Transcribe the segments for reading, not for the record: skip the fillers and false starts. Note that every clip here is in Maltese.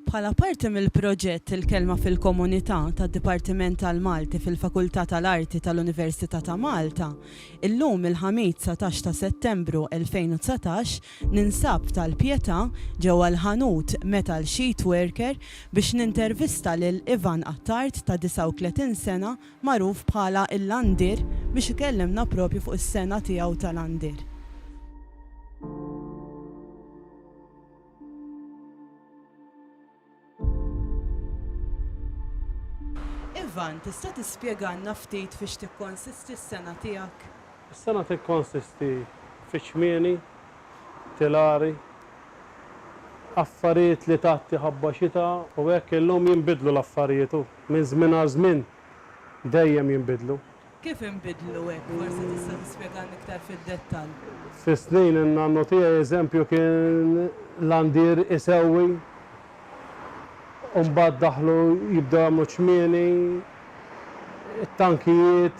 Bħala parti mill-proġett Il-kelma fil-komunità tad-Dipartiment tal-Malti fil-Fakultà tal-Arti tal-Università ta' Malta, illum il-ħamis 19 ta' Settembru 2019 ninsab Tal-Pietà ġewwa l-ħanut Metal Sheet Worker biex nintervista lil Attard ta' 39 sena magħruf bħala Il-Landier biex ikellimna propju fuq is-sena tiegħu tal-Landier. Ivan, tista' tispjegalna ftit fiex tikkonsisti s-sena tiegħek? Is-sena tikkonsisti fix-xmieni, tilari, affarijiet li tagħti ħabba xita u hekk illum jinbidlu l-affarijiet minn żmien għal żmien dejjem jinbidlu. Kif inbidlu hekk? Forsi tista' tispjegalna iktar fid-dettall. Fis-snin in-nannu tiegħi eżempju kien l-Landier isewwi u mbagħad daħlu jibdew jagħmlu ċmieni, it-tankijiet,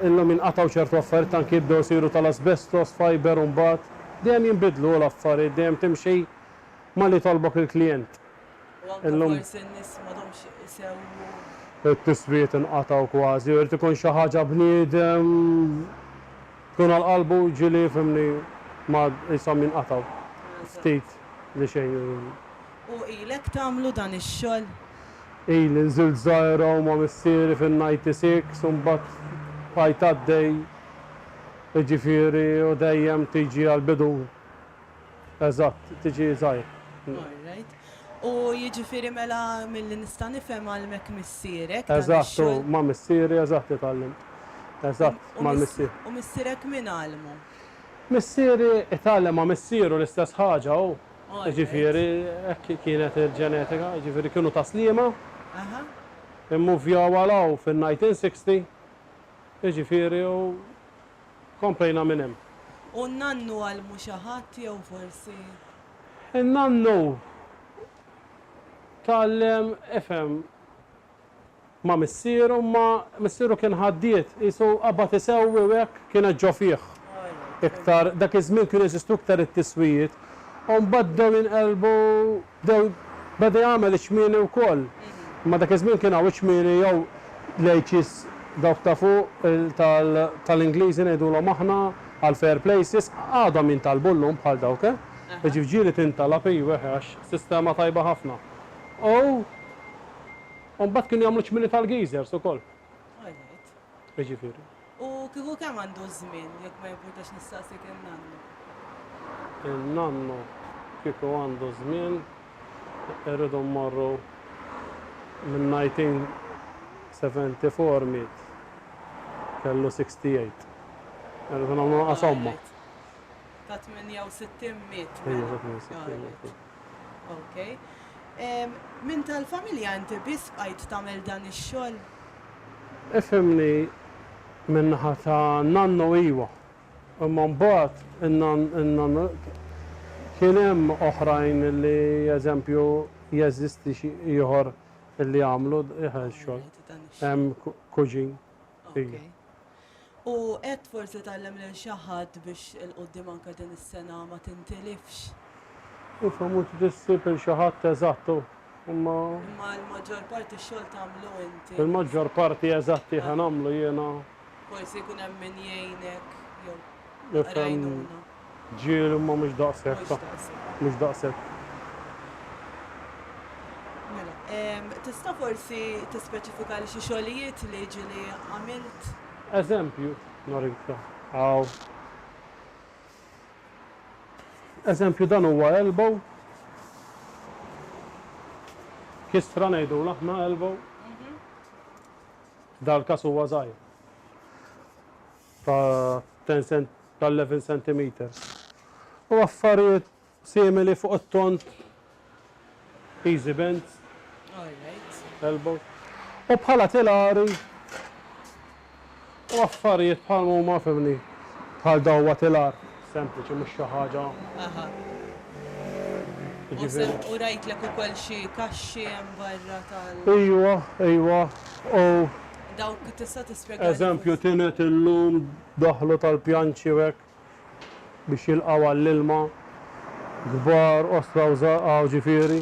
illum inqatgħu ċertu affarijiet tanki jibdew isiru tal-asbestos, fiber u mbagħad dejjem jinbidlu l-affarijiet, dejjem timxi ma li tolbok il-klijent. U anke forsi n-nies m'għadhomx isewwu. It-tiswiet inqatgħu kważi, irid ikun xi ħaġa bniedem tkun għall-qalbu ġieli fimni ma jisom jinqatgħu. Ftit li xejn. U ilek tagħmlu dan ix-xogħol? Ili nżilt żgħira u ma' missieri fin-96 u mbagħad bħajt għaddej jiġifieri u dejjem tiġi għall-bidu. Eżatt, tiġi żgħir. Alright. U jiġifieri mela milli nista' nifhem għalmek missierek. Eżatt, ma' missieri eżatt itgħallem. Eżatt, mal-missier. U missierek min għalmu? Missieri itgħallem ma' missieru l-istess ħaġa hu. Ġifieri hekk kienet il-ġenetika, ġifieri kienu taslima. Immuvjaw għalaw fin-1960. Ġifieri u komplejna minn hemm. U n-nannu għalmu xi ħadd jew forsi? In-nannu tgħallem ifhem ma' missieru kien ħaddiet qisu qabad isewwi hekk kienet ġo fih. Iktar dak iż-żmien kienu jeżistu iktar it-tiswijiet. U mbagħad bdew jinqelbu beda jagħmel iċmieni wkoll. Ma dak iż-żmien kien hawn iċmieni jew lejċis dawk ta' fuq tal-Ingliżi ngħidulhom aħna għal fair places għadhom jintalbu llum bħal dawk. Jiġifieri tintalab għax sistema tajba ħafna. U mbagħad kienu jagħmlu ċmieni tal-geezers ukoll. Jiġifieri. U kieku kemm għandu żmien jekk ma jimpurtax nistaqsik in-nannu? Il-nannu kieku għandu żmien irridu mmorru minn 1974 miet kellu 68. Irridu nagħmlu qasomma. Ta' 68 miet. Okej. Min tal-familja inti biss bqajt tagħmel dan ix-xogħol? Ifhimni min-naħa ta' nannu iwa. Imma mbagħad in-nannu kien hemm oħrajn li eżempju jeżisti xi ieħor li jagħmlu x-xogħol. Hemm kuġin. U qed forsi tgħallem lil xi ħadd biex il-qudiem anke din is-sena ma tintilifx? Ifhem u tissib il xi ħadd eżattu. Imma l-maġġor parti x-xogħol tagħmlu inti. Il-maġġor parti eżatti ħa nagħmlu jiena. Forsi jkun hemm min jgħinek jew Nifhem ġiel imma mhux daqshekk. Mhux daqshekk. Tista' forsi tispeċifika li xi xogħlijiet li ġieli għamilt? Eżempju, narinka. Eżempju dan huwa elbow. Kistra ngħidulu aħna elbow. Dal-każ huwa żgħir. Tal-11 cm. U affarijiet simili fuq it-tont, easy bends, elbow. U bħala tilari, u affarijiet bħal huma fimni, bħal dawwa tilar, sempliċi mhux xi ħaġa. U rajtlek ukoll xi kaxxi hemm barra tal. Ejwa. U dawk tista' tispjega. Eżempju tienet illum daħlu tal-pjanċi hekk biex jilqgħu għall-ilma kbar, osra u ġifieri.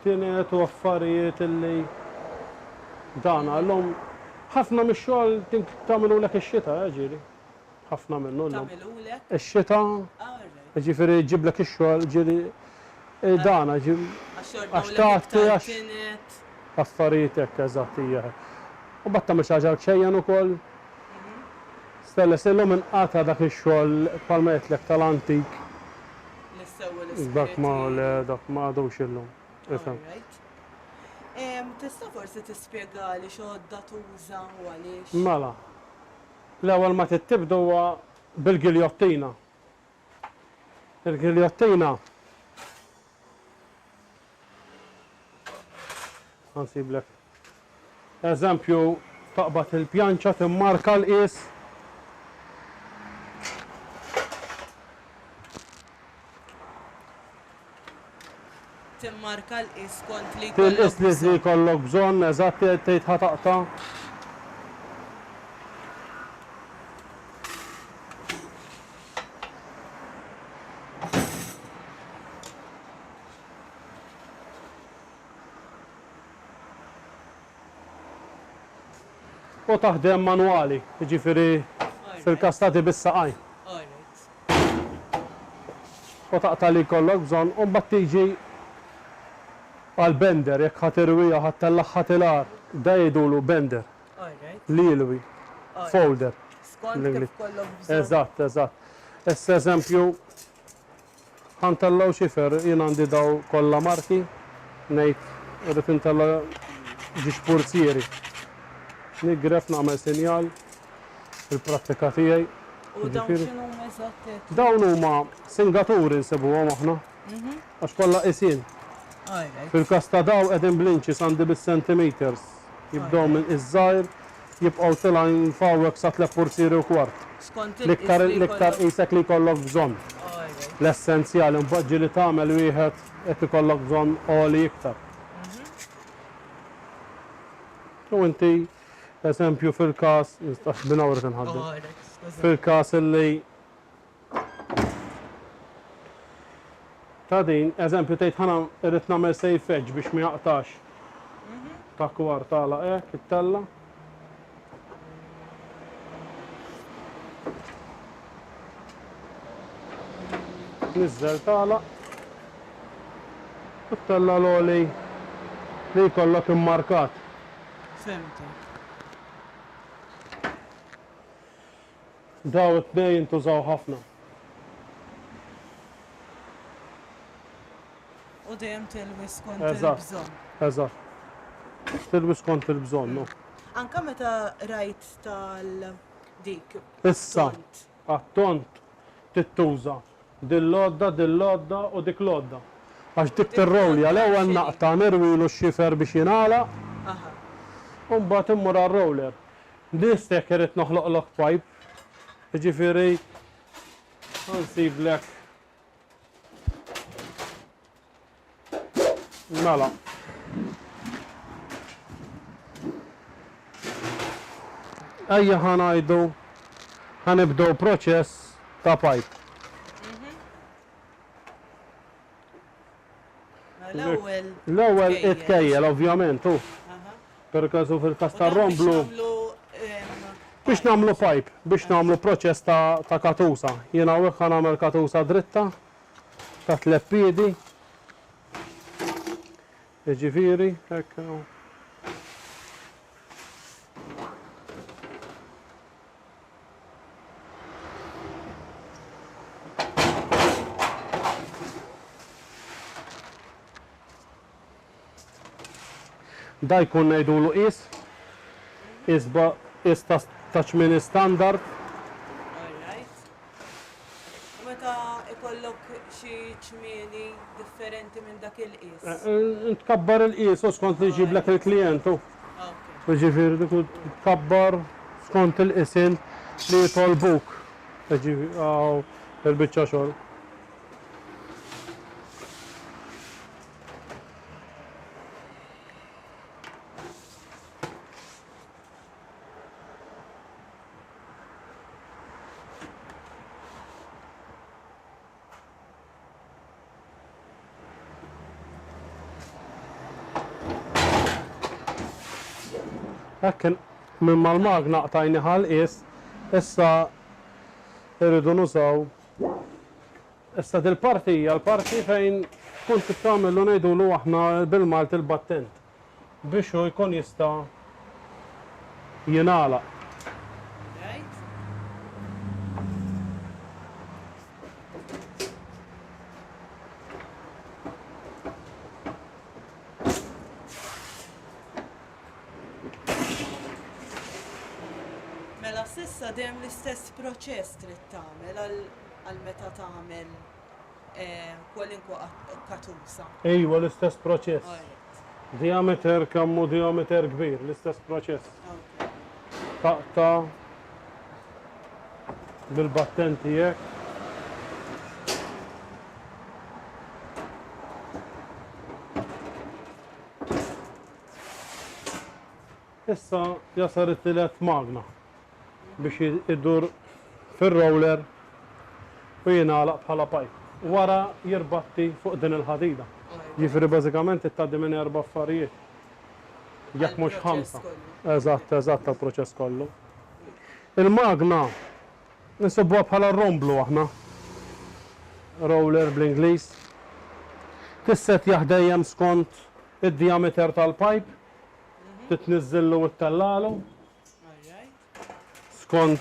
tinet u affarijiet illi dan għallhom ħafna mix-xogħol tagħmilulek ix-xita ġieli. Ħafna minnu llum. Tagħmilulek? Ix-xita ġifieri jġiblek ix-xogħol ġieli dan għax tagħti għax affarijiet hekk eżatt hija. U bad tagħmel xi ħaġa xejjen ukoll. Stella illum inqata dak ix-xogħol bħalma qedtlek tal-antik. Dak ma għadux illum. Ifhem. Tista' forsi tispjegali x'għodda tuża u għaliex? Mela. L-ewwel ma tittibdu huwa bil-giljottina. Il-giljottina ħansiblek. Eżempju, taqbad il-pjanċa timmarka l-qies. Timmarka l-qies kont li Til-qies li jkollok bżonn, eżatt tgħid ħataqta'. U taħdem manwali, jiġifieri fil-kastati bis-saqaj. U taqta' li jkollok bżonn u mbagħad tiġi għal-bender, jekk ħatirwija ħattellaħ ħatilar, da jgħidulu bender. Lilwi, folder. Skont kif kollok bżonn. Eżatt. Issa eżempju, ħantellaw xifer, jien għandi daw kollha marki, ngħid irid intella ġiex purzieri. Nigref nagħmel sinjal fil-prattika tiegħi. U dawn x'inhuma eżatt? Dawn huma singaturi nsibuhom aħna. Għax kollha qisin. Fil-każ ta' daw qegħdin bl-inċis għandi bis-centimeters. Jibdew minn iż-żgħir jibqgħu tilha jinfawek sa 3 purzieri u kwart. L-iktar qisek li jkollok bżonn. L-essenzjali mbagħad ġieli tagħmel wieħed qed ikollok bżonn għoli iktar. U inti eżempju fil-każ, nistax binawret inħaddem. Fil-każ illi ta' din, eżempju tgħid ħana irrid nagħmel sejfeġġ biex ma jaqtax. Ta' kwartala hekk it-tella. Niżżel tagħlaq. U t-tella l-għoli li jkollok immarkat. Fimti. Daw it-tnejn jintużaw ħafna. U dejjem tilwis kont il-bżonn. Eżatt. Tilwis kont il-bżonn, no. Anka meta rajt tal-dik. Issa, għat-tont tittuża dill-lodda u dik lodda. Għax dik tirrowlja l-ewwel naqta nirwilu x-xifer biex jingħalaq. U mbagħad immur għar-roller. Distek irid noħloqlok pipe. Jiġifieri ħansiblek. Mela. Ejja ħanajdu ħanibdew proċess ta' pipe. L-ewwel itkejjel ovvjament hu. Per-każu fil-każ tar-romblu biex nagħmlu pipe, biex nagħmlu proċess ta' katusa. Jien hawnhekk ħanagħmel katusa dritta ta' 3 piedi. Jiġifieri hekk. Da jkun ngħidulu qis ta' minn standard. Meta ikollok xi ċmieni differenti minn dak il-qis. Tkabbar il-qis u skont li jġiblek il-klientu. Jiġifieri dik tkabbar skont il-qisin li jitolbuk. Il-biċċa xogħol. Hekk minn mal-magna qtajni ħal-qis, issa irridu nużaw. Issa dil-partija, l-parti fejn kont tagħmlu ngħidulu aħna bil-Malt il-battent biex hu jkun jista' jingħalaq. Mela s'issa dejjem l-istess proċess trid tagħmel għal meta tagħmel kwalinkwa katusa. Ejwa l-istess proċess. Diameter kammu diameter kbir, l-istess proċess. Taqta bil-battenti jekk. Issa jasar it-tielet magna biex iddur fir-roller u jingħalaq bħala pipe. Wara jirbatti fuq din il-ħadida. Jiġifieri bażikament ittaddi minn 4 affarijiet. Jekk mhux 5. Eżatt, tal-proċess kollu. Il-magna nsibuha bħala romblu aħna. Roller bl-Ingliż. Tisset jaħdejjem skont id-diameter tal-pipe. Titniżżillu u tellalu. Skont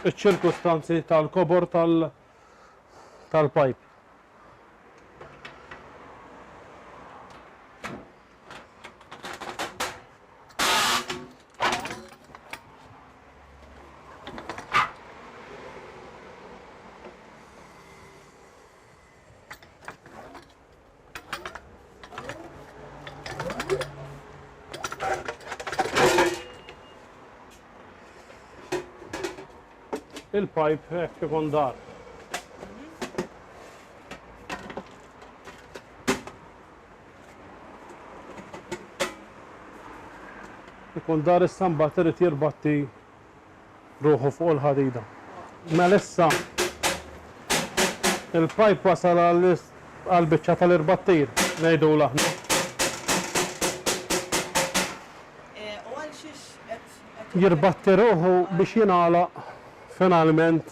iċ-ċirkustanzi tal-kobor tal-pipe. Il-pipe hekk ikun dar. Ikun dar issa mbagħad irid jirbatti ruħu fuq il-ħadida. Mela issa il-pipe wasal għall-biċċa tal-irbattir ngħidulu aħna. Jirbatti ruħu biex jingħalaq finalment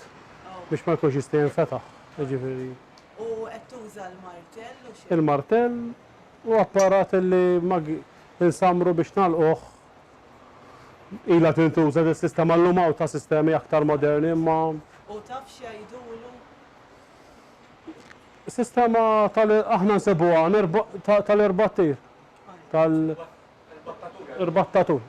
biex ma jkunx jista' jinfetaħ. Jiġifieri. U qed tuża l-martell u xi? Il-martell u apparat li insamru biex nagħlquh ilha tintuża is-sistema llum hawn ta' sistemi aktar moderni imma. U taf x'jgħidulu? Sistema aħna nsibuha tal-irbattir. Tal-irbattatur.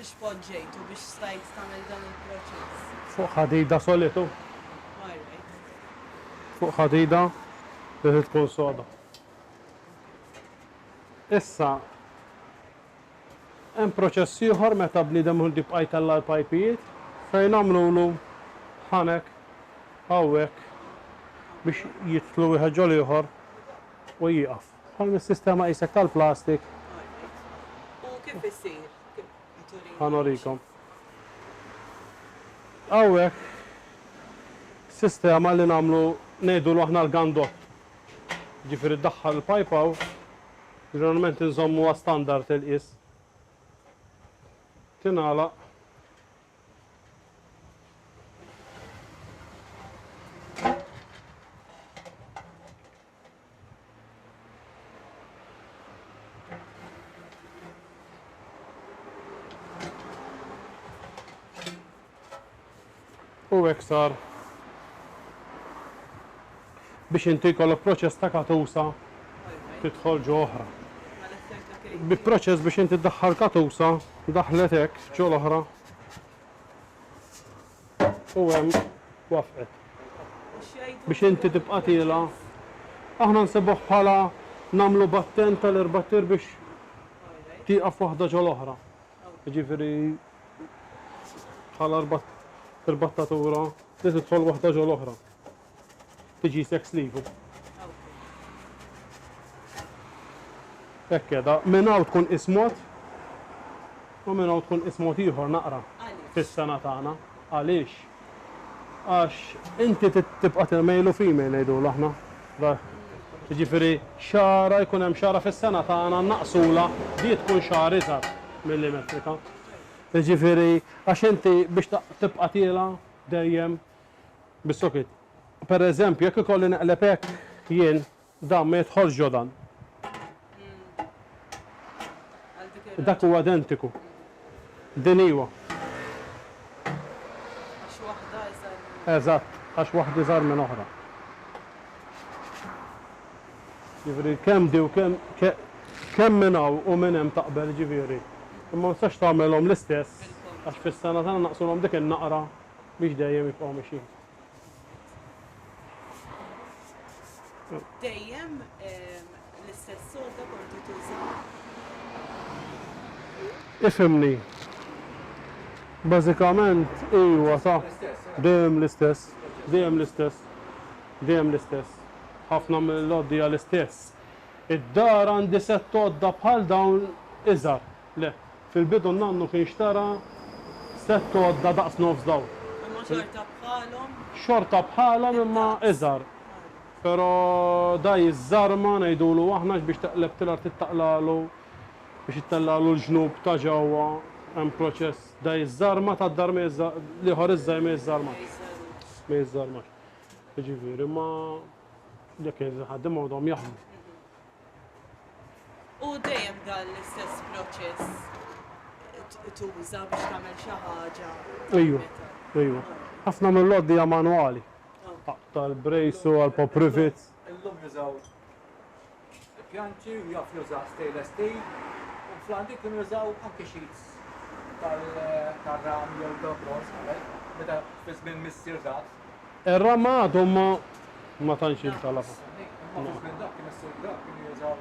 X'poġġejtu biex stajt tagħmel dan il-proċess? Fuq ħadida solitu. Fuq ħadida li tkun soda. Issa hemm proċess ieħor meta bniedem ħuldi bqajt tal-pajpijiet fejn nagħmlulu ħanek hawnhekk biex jidħlu wieħed ġol ieħor u jieqaf. Bħal mis-sistema qisek tal-plastik. U kif isir? Ħanorikom. Hawnhekk sistema li nagħmlu ngħidulu aħna l-gandott. Ġifieri ddaħħal il-pipe hawn, ġeneralment inżommuha standard il-qis. Tingħalaq. U hekk sar biex inti jkollok proċess ta' katusa tidħol ġo oħra. Bi proċess biex inti tdaħħal katusa daħlet hekk ġo l-oħra u hemm wafqet. Biex inti tibqa' tiela aħna nsibuh bħala nagħmlu battent tal-irbattir biex tieqaf waħda ġo l-oħra. Jiġifieri bħala irbattatura li tidħol waħda ġo l-oħra. tiġi sekslivu. Ekkeda, minnaw tkun ismot, u minnaw tkun ismot ieħor naqra fis-sena tagħna. Għaliex? Għax inti tibqa' tilmejlu female ngħidulu aħna. Jiġifieri xara jkun hemm xara fis-sena tagħna naqsula di tkun xahar iżgħar millimetrika. Jiġifieri għax inti biex tibqa' tiela dejjem bis-sokit. Pereżempju, jekk ikolli neqleb hekk jien dan ma jidħolx ġodan. Dak huwa identiku. Din iwa. Eżatt, għax waħda iżgħar minn oħra. Ġifieri kemm di u kemm minn hawn u minn hemm taqbel ġifieri. Imma ma tistax tagħmelhom l-istess għax fis-sena tagħna naqsulhom dik in-naqra biex dejjem jibqgħu mixjin. Dejjem l-istess sorta konti tuża. Ifhimni. Bażikament iwa sa dejjem l-istess, dejjem l-istess, dejjem l-istess. Ħafna mill-loddi hija l-istess. Id-dar għandi set għodda bħal dawn iżgħar. Le, fil-bidu nannu kien xtara set għodda daqs nofs dawn. Imma xorta bħalhom? Xorta bħalhom imma iżgħar. Però da jiżżarma ngħidulu aħna biex taqleb tilar tittaqlalu biex ittellalu l-ġnub ta' ġewwa hemm proċess da jiżżarma tad-dar l-ieħor iżgħar ma jiżżarmax. Ma jiżżarmax. Jiġifieri ma jekk ħaddiem għadhom jaħdmu. U dejjem dan l-istess proċess tuża biex tagħmel xi ħaġa. Ejwa, ejwa. Ħafna mill-loddi hija manwali. Tal-brejsu, għal-pop rivets. Illum jużaw pjanċi u jaf jużaw stainless steel u fl-għandi kienu jużaw anke sheets tal-ram jew tal-bronz, meta fizmin missier dat. Ir-ramad ma tantx jintalafu. Imma fizmin dak kien missier dak kienu jużaw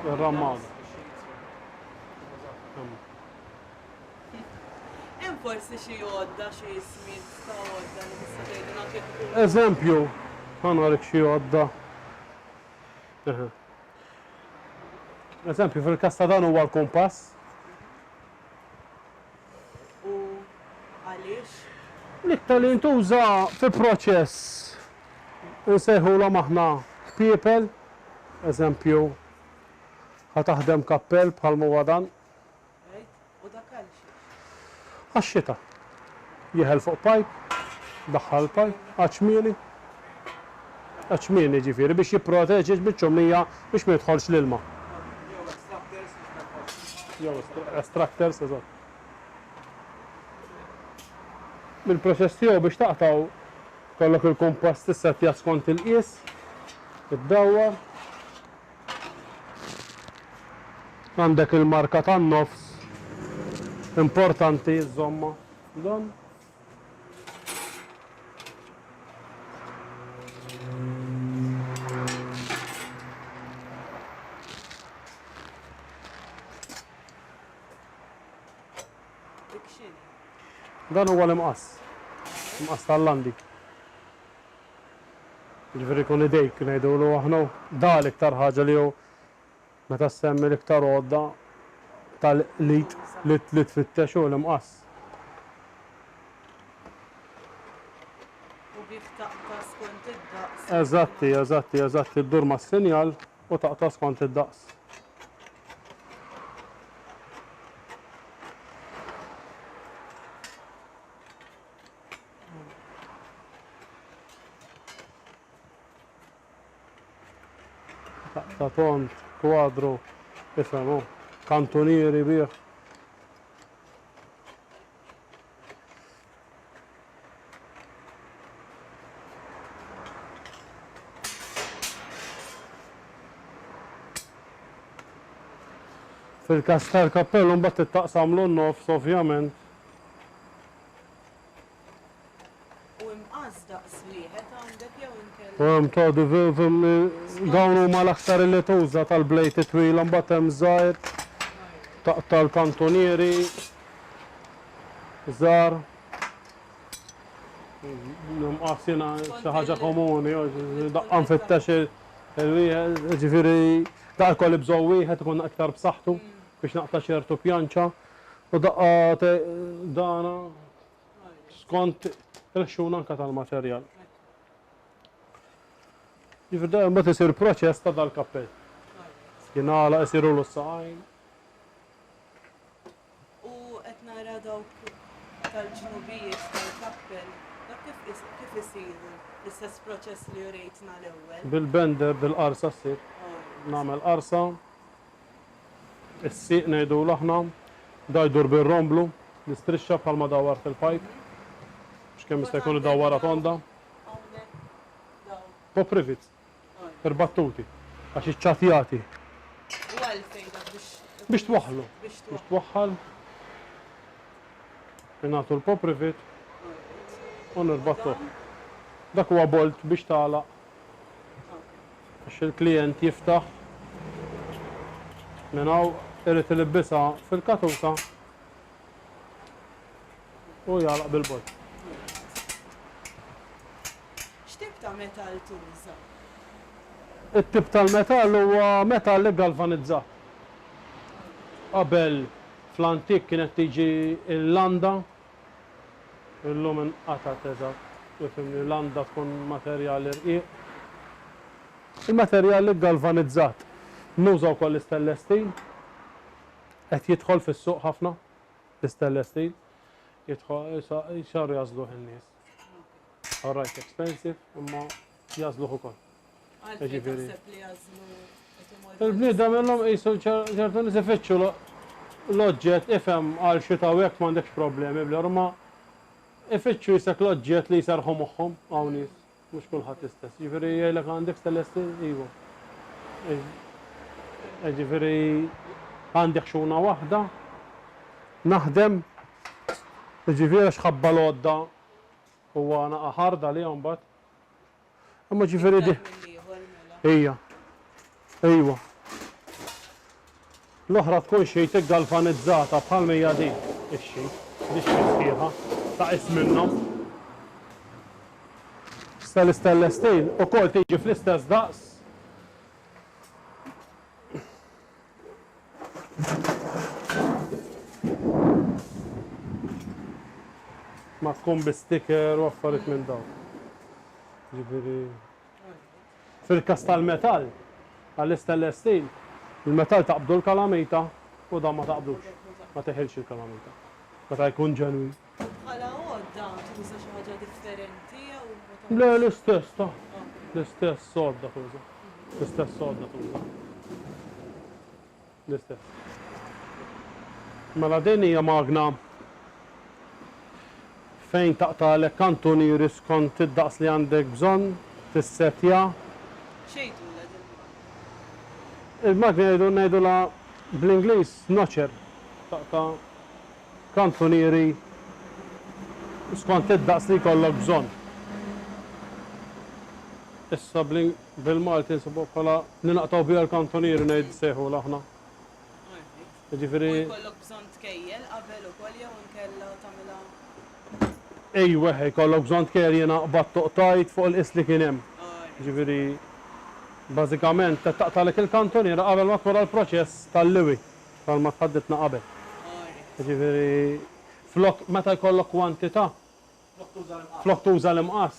Ir-ramad. Hemm forsi xi għodda xi ismiet ta' għodda li tista' tgħidilna kif. Eżempju, ħanarek xi għodda. Eżempju, fil-każ ta' dan huwa l-kumpass. U għaliex? L-iktar li ntuża fi proċess nsejħulhom aħna people, eżempju, ħataħdem kappell bħal huwa dan. U dak għaliex? Għax-xita. Jieħel fuq pajp, daħħal pajp, għaċmini. Għaċmini ġifieri biex jipproteġi biċ-ċummija biex ma jidħolx l-ilma. Jew extractors, eżatt. Mill-proċess tiegħu biex taqtaw kollok il-kumpass tissettja skont il-qies, iddawwar. Għandek il-marka tan-nofs. Importanti żomma dan. Dan huwa l-imqas. Imqas tal-Landi. Ġifieri kun idejk ngħidulu aħna da l-iktar ħaġa li hu meta semmi l-iktar għodda tal-lit li tfittex u l-imqas. U biex taqta' skont id-daqs. Eżatti, ddur ma' sinjal u taqta' skont id-daqs. Taqta' pont, kwadru, ifhemu, kantonieri bih. Fil-każ tal-kappell mbagħad tittaqsamlu n-nofs ovvjament. U imqas daqs wieħed għandek jew inkella. Hemm dawn huma l-aktar li tuża tal-blejt twil mbagħad hemm żgħir tal-kantonieri żgħar. Nqasina xi ħaġa komuni, daqqan fit-tax il-wieħed, ġifieri daqqa kolli bżonn wieħed ikun aktar b'saħħtu biex naqta' ċertu pjanċa u daqqa dana skont il-ħxuna anke tal-materjal. Ġifieri dejjem mbagħad isir proċess ta' dal-kappell. Jingħalaq isiru l-saqajn. U qed nara dawk tal-ġnubijiet tal-kappell, kif isiru l-istess proċess li jurejtna l-ewwel? Bil-bender, bil-qarsa ssir. Nagħmel qarsa, is-sieq ngħidulu aħna, da jdur bir-romblu, nistrixxa bħalma dawwart il-pajp. X'kemm jista' jkun idawwara tonda. Pop rivets, ir-battuti, għax iċ-ċatjati. U għalfejn Biex twaħħlu. Biex twaħħal. Nagħtu l-pop rivet u nirbattuh. Dak huwa bolt biex tagħlaq. Għax il-klijent jiftaħ minn hawn irid ilibbisha fil-katuka u jagħlaq bil-bolt. X'tip ta' metall tuża? It-tip tal-metall huwa metall galvanizzat. Qabel fl-antik kienet tiġi il-landa, illum inqatat eżatt. Il-landa tkun materjali rqiq. Il-materjali galvanizzat. Nużaw wkoll l-stainless steel. Qed jidħol fis-suq ħafna l-stainless steel. Jidħol jxarru jażluh in-nies. Alright expensive, imma jażluh ukoll. Għalfejn taħseb li jażlu Il-bniedem illum qisu ċertu nies ifittxu l-oġġett ifhem għal xita u hekk m'għandekx problemi bl ma ifittxu jisek l-oġġett li jserħu moħħhom hawn nies, mhux kulħadd istess. Ġifieri jgħidlek għandek stainless iva. Ġifieri għandek xuna waħda, naħdem, ġifieri x'ħabba l-għodda huwa naqa' ħarda li mbagħad. Imma ġifieri di. Ejja. Ejwa. L-oħra tkun xejn galvanizzata bħal mejja din ix-xejn, sħiħa ta' minnhom. L-stainless steel ukoll tiġi fl-istess daqs. Ma tkun bi-sticker u affarijiet minn dawn. Ġifieri fil-każ tal-metall għall-stainless steel, il-metall taqbdu l-kalamita u dan ma taqbdux, ma teħilx il-kalamita. Meta jkun ġenwi. Bħala għodda tuża xi ħaġa differenti jew? Le l-istess ta' l-istess sodda tuża. L-istess sodda tuża. L-istess. Mela din hija magna fejn taqtalek kantunieri skont id-daqs li għandek bżonn tissettja. Xejn Il-magna ngħidu la bl-Ingliż noċer taqta' kantunieri skont id-daqs li jkollok bżonn. Issa bil-Malti nsibu bħala li naqtaw biha l-kantunieri ngħid sejħu aħna. Ġifieri jkollok bżonn tkejjel qabel ukoll jew inkella tagħmilha. Ejwa jkollok bżonn tkejjel jinaqbad toqtajt fuq il-qis li kien hemm. Ġifieri bażikament taqtalek il-kantuniera qabel ma tmur għall-proċess tal-liwi bħalma tħaddidna qabel. Ġifieri meta jkollok kwantità flok tuża l-imqas.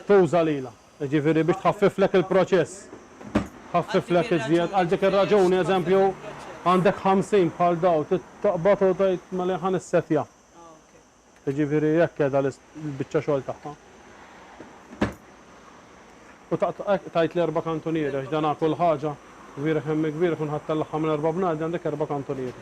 Tuża lilha. Ġifieri biex tħaffiflek il-proċess. Tħaffiflek iżjed għal dik ir-raġuni eżempju għandek 50 bħal daw taqbad u tgħid mela ħan issettja. Ġifieri hekk qiegħda l-biċċa xogħol tagħha. U tajt l-erba' kantunieri għax dan kull ħaġa kbira kemm kbira kun ħadd tal-aħħar minn erba' bnadi għandek erba' kantunieri.